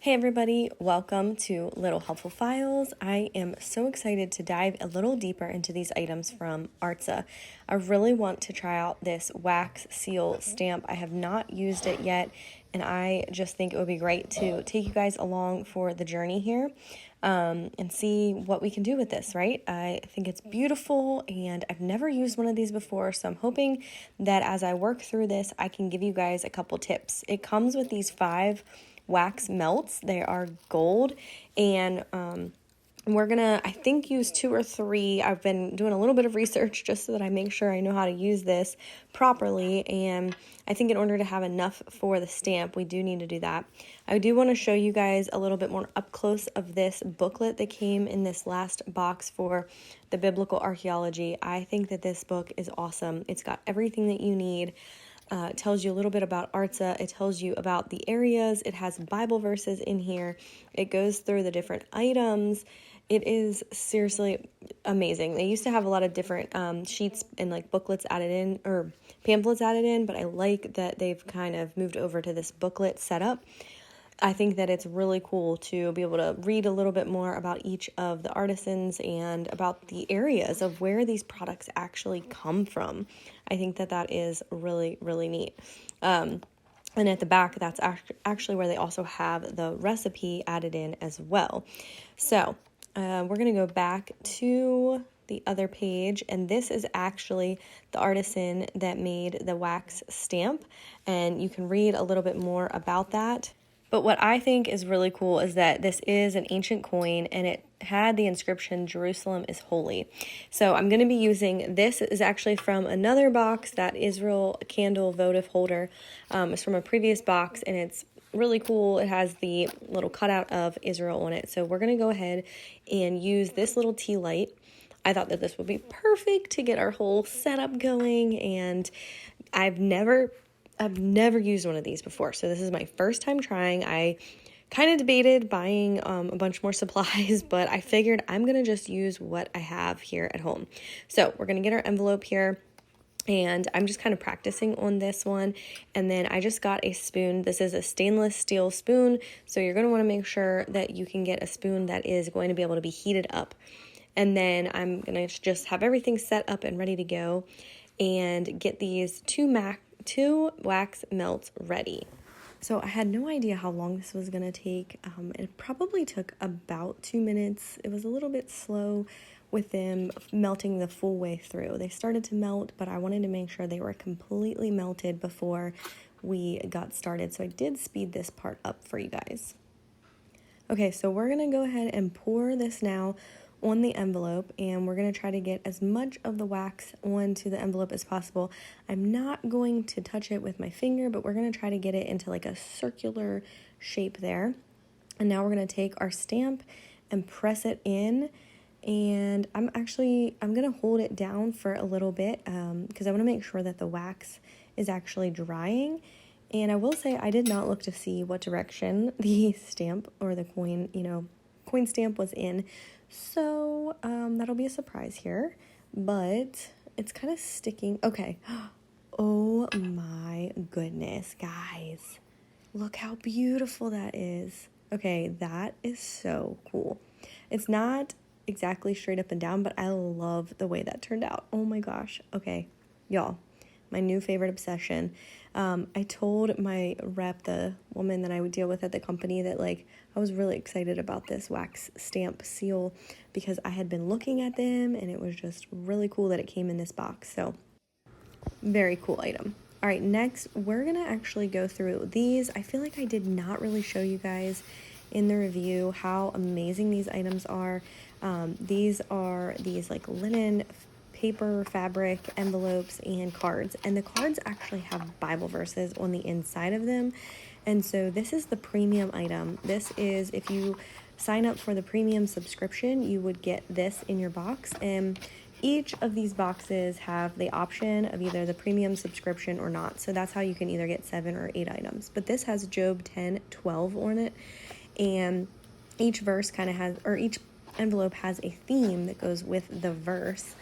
Hey everybody, welcome to Little Helpful Files. I am so excited to dive a little deeper into these items from Artza. I really want to try out this wax seal stamp. I have not used it yet, and I just think it would be great to take you guys along for the journey here and see what we can do with this, right? I think it's beautiful, and I've never used one of these before, so I'm hoping that as I work through this, I can give you guys a couple tips. It comes with these 5 wax melts. They are gold, and we're gonna, I think, use 2 or 3. I've been doing a little bit of research just so that I make sure I know how to use this properly, and I think in order to have enough for the stamp, we do need to do that. I do want to show you guys a little bit more up close of this booklet that came in this last box for the biblical archaeology. I think that this book is awesome. It's got everything that you need. It tells you a little bit about Artza. It tells you about the areas. It has Bible verses in here. It goes through the different items. It is seriously amazing. They used to have a lot of different sheets and like booklets added in, or pamphlets added in, but I like that they've kind of moved over to this booklet setup. I think that it's really cool to be able to read a little bit more about each of the artisans and about the areas of where these products actually come from. I think that that is really, really neat. And at the back, that's actually where they also have the recipe added in as well. So we're going to go back to the other page, and this is actually the artisan that made the wax stamp, and you can read a little bit more about that. But what I think is really cool is that this is an ancient coin, and it had the inscription, Jerusalem is holy. So I'm going to be using, this is actually from another box, that Israel candle votive holder. It's from a previous box, and it's really cool. It has the little cutout of Israel on it. So we're going to go ahead and use this little tea light. I thought that this would be perfect to get our whole setup going, and I've never used one of these before, so this is my first time trying. I kind of debated buying a bunch more supplies, but I figured I'm going to just use what I have here at home. So we're going to get our envelope here, and I'm just kind of practicing on this one. And then I just got a spoon. This is a stainless steel spoon, so you're going to want to make sure that you can get a spoon that is going to be able to be heated up. And then I'm going to just have everything set up and ready to go and get these two wax melts ready. So I had no idea how long this was going to take. It probably took about 2 minutes. It was a little bit slow with them melting the full way through. They started to melt, but I wanted to make sure they were completely melted before we got started. So I did speed this part up for you guys. Okay, so we're going to go ahead and pour this now on the envelope, and we're going to try to get as much of the wax onto the envelope as possible. I'm not going to touch it with my finger, but we're going to try to get it into like a circular shape there. And now we're going to take our stamp and press it in, and I'm going to hold it down for a little bit because I want to make sure that the wax is actually drying. And I will say I did not look to see what direction the stamp or the coin stamp was in. So that'll be a surprise here, but it's kind of sticking. Okay. Oh my goodness, guys. Look how beautiful that is. Okay, that is so cool. It's not exactly straight up and down, but I love the way that turned out. Oh my gosh. Okay, y'all, my new favorite obsession. I told my rep, the woman that I would deal with at the company, that I was really excited about this wax stamp seal because I had been looking at them, and it was just really cool that it came in this box. So very cool item. All right, next we're gonna actually go through these. I feel like I did not really show you guys in the review how amazing these items are. These are these like linen paper, fabric, envelopes, and cards. And the cards actually have Bible verses on the inside of them. And so this is the premium item. This is, if you sign up for the premium subscription, you would get this in your box. And each of these boxes have the option of either the premium subscription or not. So that's how you can either get 7 or 8 items. But this has Job 10:12 on it. And each verse kind of has, or each envelope has a theme that goes with the verse.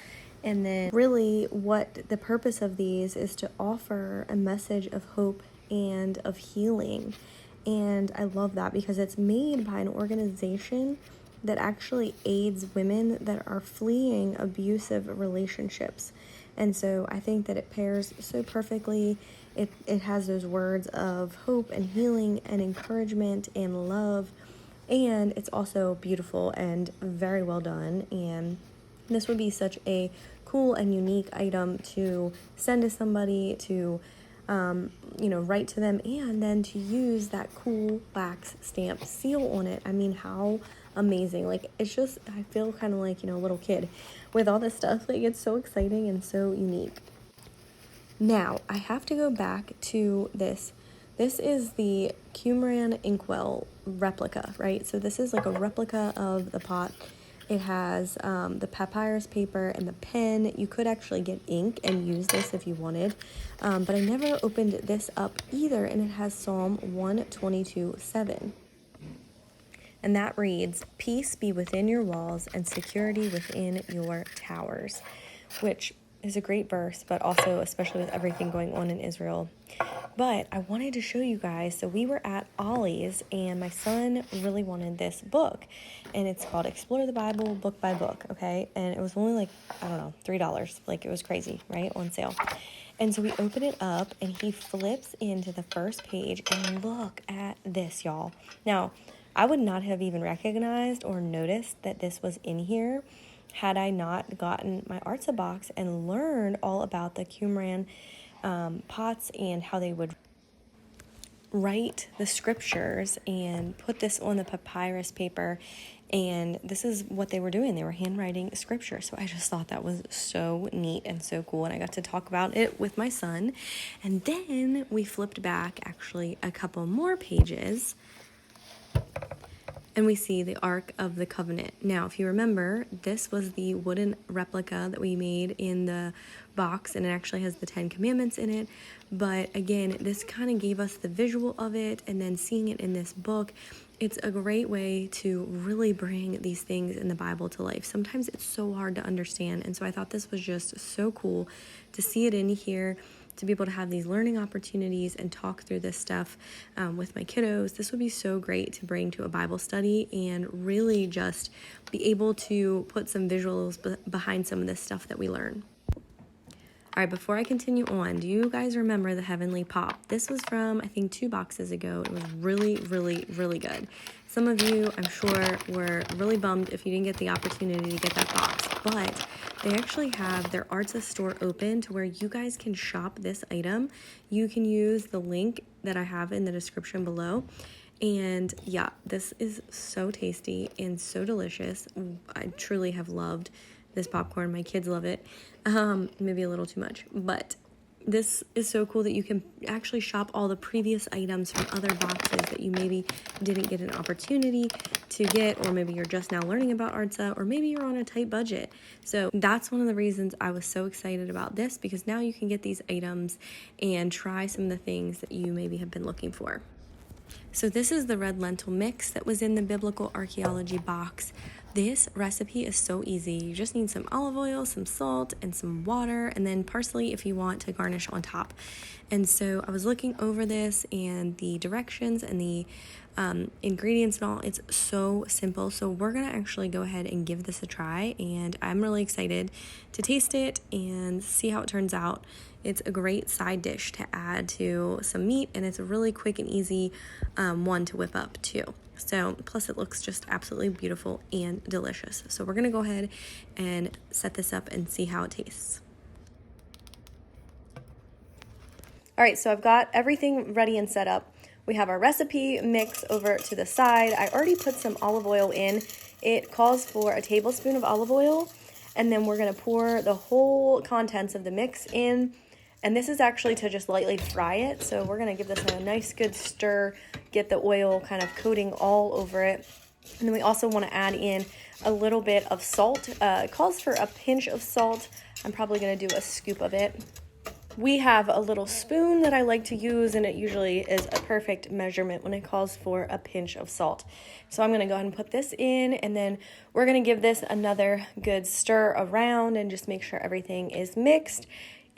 And then really what the purpose of these is to offer a message of hope and of healing. And I love that because it's made by an organization that actually aids women that are fleeing abusive relationships. And so I think that it pairs so perfectly. It has those words of hope and healing and encouragement and love. And it's also beautiful and very well done. And this would be such a cool and unique item to send to somebody, to write to them, and then to use that cool wax stamp seal on it. I mean, how amazing. Like, it's just, I feel kind of like, a little kid with all this stuff. Like, it's so exciting and so unique. Now, I have to go back to this. This is the Qumran Inkwell replica, right? So this is like a replica of the pot. It has the papyrus paper and the pen. You could actually get ink and use this if you wanted, but I never opened this up either, and it has Psalm 122:7. And that reads, "Peace be within your walls and security within your towers," which is a great verse, but also especially with everything going on in Israel. But I wanted to show you guys, so we were at Ollie's and my son really wanted this book, and it's called Explore the Bible Book by Book, okay? And it was only like, I don't know, $3. Like, it was crazy, right? On sale. And so we open it up and he flips into the first page, and look at this, y'all. Now, I would not have even recognized or noticed that this was in here had I not gotten my Artza box and learned all about the Qumran pots and how they would write the scriptures and put this on the papyrus paper. And this is what they were doing. They were handwriting scripture. So I just thought that was so neat and so cool. And I got to talk about it with my son. And then we flipped back actually a couple more pages, and we see the Ark of the Covenant. Now, if you remember, this was the wooden replica that we made in the box, and it actually has the 10 Commandments in it. But again, this kind of gave us the visual of it, and then seeing it in this book, it's a great way to really bring these things in the Bible to life. Sometimes it's so hard to understand, and so I thought this was just so cool to see it in here, to be able to have these learning opportunities and talk through this stuff with my kiddos. This would be so great to bring to a Bible study and really just be able to put some visuals behind some of this stuff that we learn. All right, before I continue on, do you guys remember the Heavenly Pop? This was from, I think, 2 boxes ago. It was really, really, really good. Some of you, I'm sure, were really bummed if you didn't get the opportunity to get that box, but they actually have their Artza Store open to where you guys can shop this item. You can use the link that I have in the description below. And yeah, this is so tasty and so delicious. I truly have loved this popcorn. My kids love it. Maybe a little too much, but this is so cool that you can actually shop all the previous items from other boxes that you maybe didn't get an opportunity to get, or maybe you're just now learning about Artza, or maybe you're on a tight budget. So that's one of the reasons I was so excited about this, because now you can get these items and try some of the things that you maybe have been looking for. So this is the red lentil mix that was in the biblical archaeology box. This recipe is so easy. You just need some olive oil, some salt, and some water, and then parsley if you want to garnish on top. And so I was looking over this and the directions and the ingredients and all. It's so simple. So we're going to actually go ahead and give this a try, and I'm really excited to taste it and see how it turns out. It's a great side dish to add to some meat, and it's a really quick and easy one to whip up too. So plus it looks just absolutely beautiful and delicious. So we're going to go ahead and set this up and see how it tastes. All right, so I've got everything ready and set up. We have our recipe mix over to the side. I already put some olive oil in. It calls for a tablespoon of olive oil, and then we're going to pour the whole contents of the mix in. And this is actually to just lightly fry it. So we're going to give this a nice good stir, get the oil kind of coating all over it. And then we also want to add in a little bit of salt. It calls for a pinch of salt. I'm probably going to do a scoop of it. We have a little spoon that I like to use, and it usually is a perfect measurement when it calls for a pinch of salt. So I'm going to go ahead and put this in, and then we're going to give this another good stir around and just make sure everything is mixed.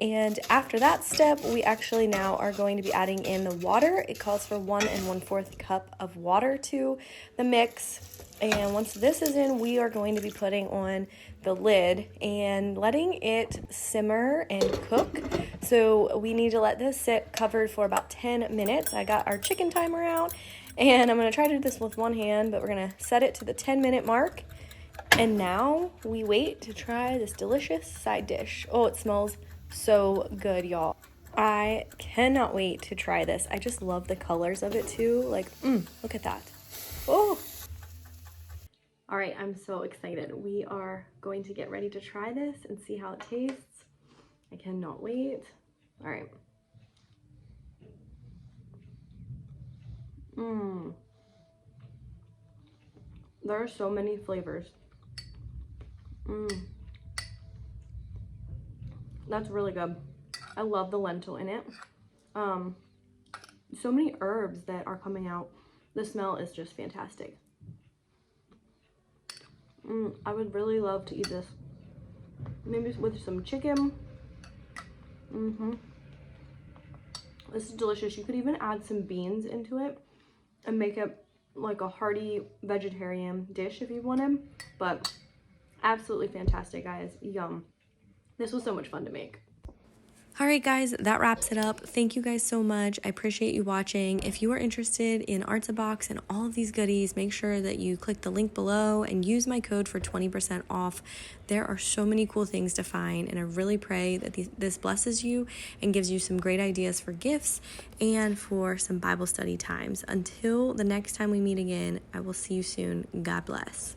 And after that step, we actually now are going to be adding in the water. It calls for 1 1/4 cup of water to the mix. And once this is in, we are going to be putting on the lid and letting it simmer and cook. So we need to let this sit covered for about 10 minutes. I got our chicken timer out, and I'm gonna try to do this with one hand, but we're gonna set it to the 10-minute mark. And now we wait to try this delicious side dish. Oh, it smells so good, y'all. I cannot wait to try this. I just love the colors of it too. Like, look at that. Oh. All right, I'm so excited. We are going to get ready to try this and see how it tastes. I cannot wait. All right. There are so many flavors. That's really good. I love the lentil in it. So many herbs that are coming out. The smell is just fantastic. I would really love to eat this. Maybe with some chicken. This is delicious. You could even add some beans into it and make it like a hearty vegetarian dish if you wanted. But absolutely fantastic, guys. Yum. This was so much fun to make. All right, guys, that wraps it up. Thank you guys so much. I appreciate you watching. If you are interested in Artza Box and all of these goodies, make sure that you click the link below and use my code for 20% off. There are so many cool things to find, and I really pray that this blesses you and gives you some great ideas for gifts and for some Bible study times. Until the next time we meet again, I will see you soon. God bless.